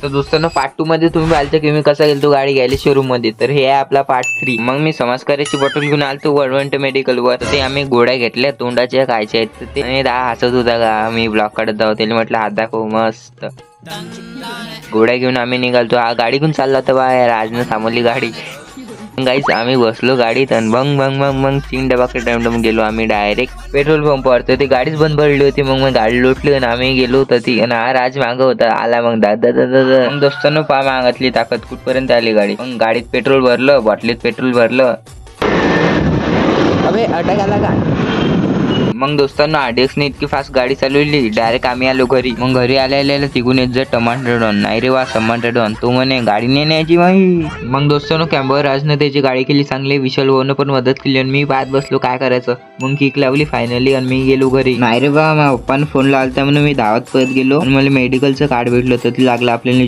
तर दोस्तांनो पार्ट 2 मध्ये तुम्ही पाहिलं की मी कसा गेलतो गाडी घ्यायला शोरूम मध्ये. तर हे आहे आपला पार्ट 3. मग मी समाजकार्याची बॉटल घेऊन आलतो वळवंट मेडिकल वर. ते आम्ही गोळ्या घेतल्या तोंडाच्या खायच्या आहेत. तर ते आणि दहा हसत होता का मी ब्लॉक काढत जाऊ. त्याला म्हटलं हात दाखव मस्त. गोळ्या घेऊन आम्ही निघालतो. हा गाडी घेऊन चालला होता बाहेर. आजनं थांबवली गाडी. गाईस आम्ही बसलो गाडीत आणि बंग बंग बंग बंग 3 डबाकडे टाइम गेलो आम्ही डायरेक्ट पेट्रोल पंपावर. तर ती गाडीच बंद पडली होती. मग गाडी लोटली आणि आम्ही गेलो होतो ती आणि हा राज मागं होता. आला मग दादा दादा. मग दोस्तांनो पा मागतली ताकद कुठपर्यंत आली गाडी. मग गाडीत पेट्रोल भरलं, बॉटलीत पेट्रोल भरलं. अबे अटक आला का. मग दोस्तांना आरडीएक्सने इतकी फास्ट गाडी चालवली डायरेक्ट आम्ही आलो घरी. मग घरी आल्याला तिकून येत जा टमाटर डॉन. नाही रे वा टमाटर डॉन. तो म्हणे गाडी नाही न्यायची माही. मग दोस्तांनो कॅम्बर राजनं त्याची गाडी केली चांगली. विशाल भाऊनं पण मदत केली आणि मी पाहत बसलो काय करायचं. मग किक लावली फायनली आणि मी गेलो घरी. नाही रे बा माझ्या पप्पानं फोन लावता म्हणून मी धावत पळत गेलो आणि मला मेडिकलचं कार्ड भेटलं तर ते लागलं आपल्याला